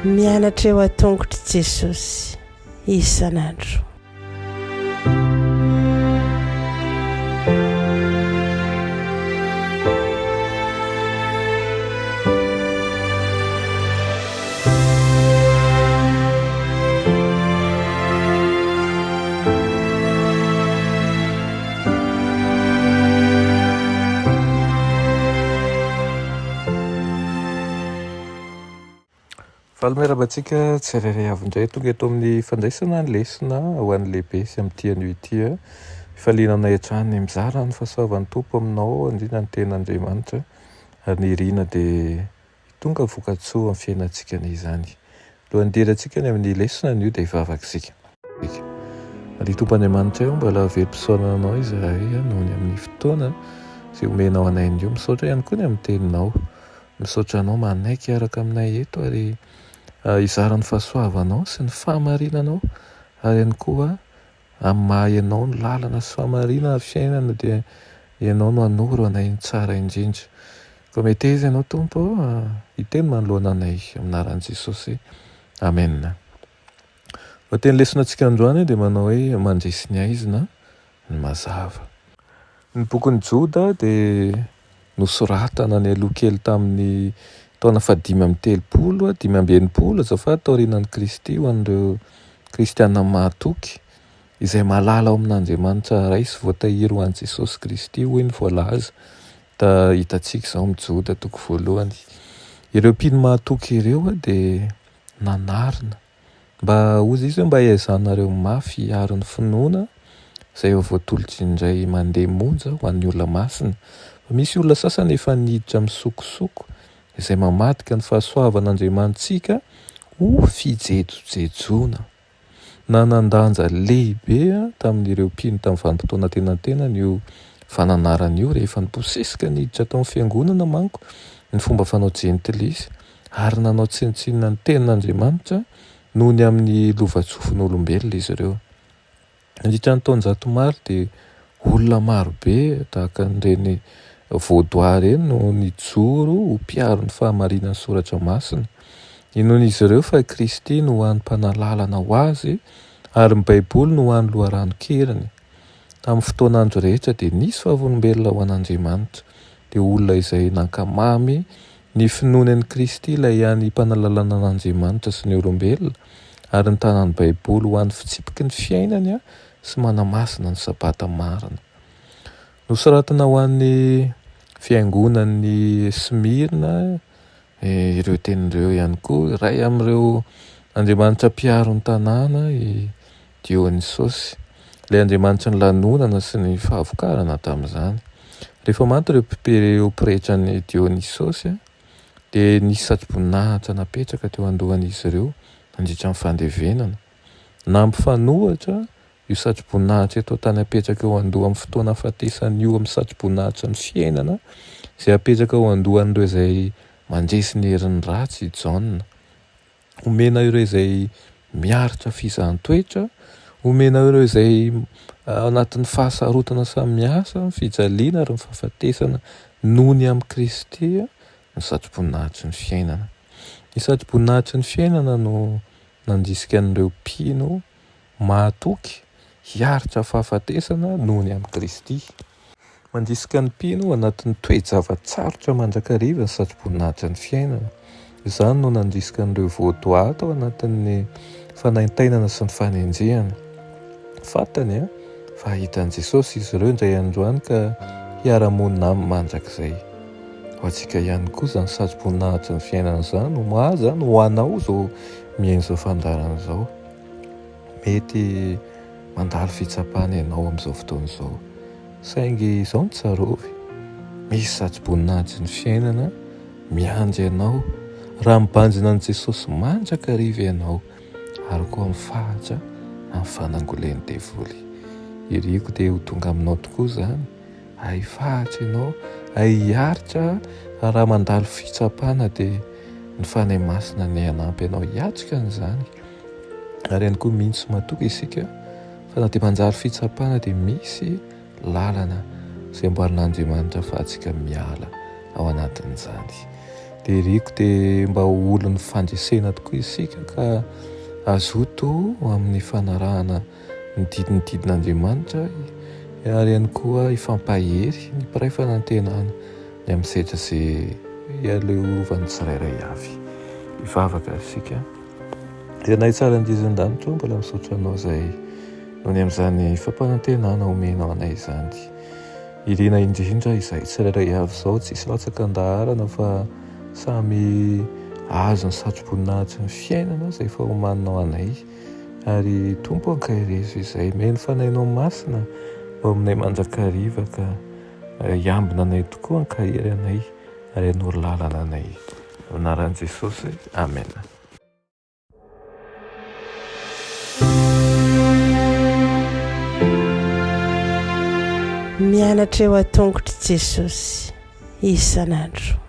mianatra eo a-tongotry Jesosy isan'andro. Valomerabantsika tsirairay avy indray tonga eto amin'ny fandraisana ny lesona ho an'ny lehibe sy amin'ny tia ity fifalinana hatrany mizara ny fahasoavan'ny tompo aminao andrina ny ten'Andriamanitra ary ny irina dia tonga vokatsoa amin'ny fiainantsika izany. Lohan'ny dirantsika ny amin'ny lesona ny io dia hivavakisika. Ny tompon'Andriamanitra io mbola verim-pisaonana anao izahay noho ny amin'ny fotoana izay omenao anay io, misaotra ihany koa ny amin'ny teninao, misaotra anao manaiky araka aminay eto ary izara ny fahasoavanao sy ny fahamarinanao ary ihany koa amin'ny maha ianao ny lalana sy fahamarinana fiainana dia ianao no hanoro anay ny tsara indrindra. Koa mety izy ianao tompo hiteny manoloana anay aminaran'i Jesosy. Amen. Teny lesonantsika androany dia manao hoe mandresy ny aizina ny mazava. Ny bokin'ny Joda dia nosoratana ny aloha kely tamin'ny taona 530, 580 azafady taorianan'ny Kristy ho an'ireo kristiana mahatoky izay malala ao amin'Andriamanitra raisy voatahiry ho an'i Jesosy Kristy hoy ny voalaza. Da hitantsika izao amin'ny Joda toko voalohany. Ireo mpino mahatoky ireo dia nanarina mba hozy izy mba hiaizanareo mafy ary ny finoana izay eo voatolotra indray mandeha monja ho an'ny olona masina. Misy olona sasany efa niditra misokosoko izay mamadika ny fahasoavan'Andriamanitsika ho fijejojejoana. Nanan-danja lehibe tamin'ireo mpino tamin'ny vanim-potoana tenantena io fananarana io rehefa niposesika niditra tao amin'ny fiangonana manko ny fomba fanao jentilisa ary nanao tsinitsinina ny tenin'Andriamanitra noho ny amin'ny lovatsofon'olombelona izy ireo. Nandritra ny taonjato maro dia olona marobe tahaka n'ireny vaudois ireny no nijoro ho mpiaro ny fahamarinan'ny soratra masina. Inoan'izy ireo fa Kristy no hoan'ny mpanalalana ho azy ary ny Baiboly no hoan'ny loharano-keriny. Tamin'ny fotoan'andro rehetra dia nisy fahavolombelona ho an'Andriamanitra. Dia olona izay nankamamy ny finoana an'i Kristy ilay ihany mpanalalana an'Andriamanitra sy ny olombelona ary ny tanan'ny Baiboly ho an'ny fitsipiky ny fiainany sy manamasina ny sabata marina. Nosoratana ho an'ny fiangonan'ny Smirna ireo tenin'ireo ihany koa. Iray amin'ireo Andriamanitra mpiaro ny tanàna i Dionisosy, ilay Andriamanitra ny lanonana sy ny fahavokarana tamin'izany. Rehefa maty ireo pretra-ny Dionisosy dia nisy satri-boninahitra napetraka teo andohan'izy ireo nandritra ny fandevenana. Nampifanohitra io satri-boninahitra eto tany apetraka eo andoha amin'ny fotoana hafatesan'io amin'ny satri-boninahitra ny fiainana izay apetraka eo andohan'ireo izay mandresy ny herin'ny ratsy Jaona. Omena ireo izay miaritra fizahan-toetra, omena ireo izay anatin'ny fahasarotana samiasa, ny fijaliana ary ny fahafatesana noho ny amin'ny Kristy ny satri-boninahitry ny fiainana. Ny satri-boninahitry ny fiainana no nandrisika an'ireo mpino mahatoky hiaritra fahafatesana noho ny amin'ny Kristy. Mandrisika ny mpino anatin'ny toe-javatsarotra mandrakariva ny satri-boninahitry ny fiainana. Izany no nandrisika an'ireo vaudois tao anatin'ny fanaintainana sy ny fanenjehana. Fantany fa hitan'i Jesosy izy ireo indray androany ka hiara-monina aminy mandrakizay. Ho antsika ihany koa izany satri-boninahitry ny fiainana izany no mahaza no ho anao izao miaina izao fandarana izao. Mety mandalo fitsapana ianao amin'izao fotoana izao. Saingy izao ny tsarovy, misy satri-boninahitry ny fiainana miandry ianao raha mibanjina an'i Jesosy mandrakariva ianao ary koa mifahatra amin'ny fanangolen'ny devoly. Iriko dia ho tonga aminao tokoa izany, ahifahatra ianao, ahiaritra raha mandalo fitsapana dia ny fanahy masina ny hanampy ianao hiatrika an'izany. Ary ihany koa mihitsy matoka isika fa na dia manjary fitsapana dia misy lalana izay amboarin'Andriamanitra fa antsika miala ao anatin'izany. Dia riko dia mba olon'ny fandresena tokoa isika ka azoto amin'ny fanarahana ny didin'Andriamanitra ary ihany koa ifampahery ny mpiray fanantenana ny amin'ny setra izay aleovan'ny tsirairay avy. Ivavaka isika. Dia tsara indizan-danitra mbola misaotra anao izay noho ny amin'izany fampanantenana omenao anay izany. Irina indrindra izay tsirairay avy izao tsisy latsaka andaharana fa samy azo ny satro-boninahitsy ny fiainana izay efa homaninao anay, ary tompo ankahirezo izay meny fanainao masina ao aminay mandrakariva ka hiambina anay tokoa ankahiry anay ary hanoro lalana anay. Anaran'i Jesosy, amen. Mianatra eo an-tongotry Jesosy isan'andro.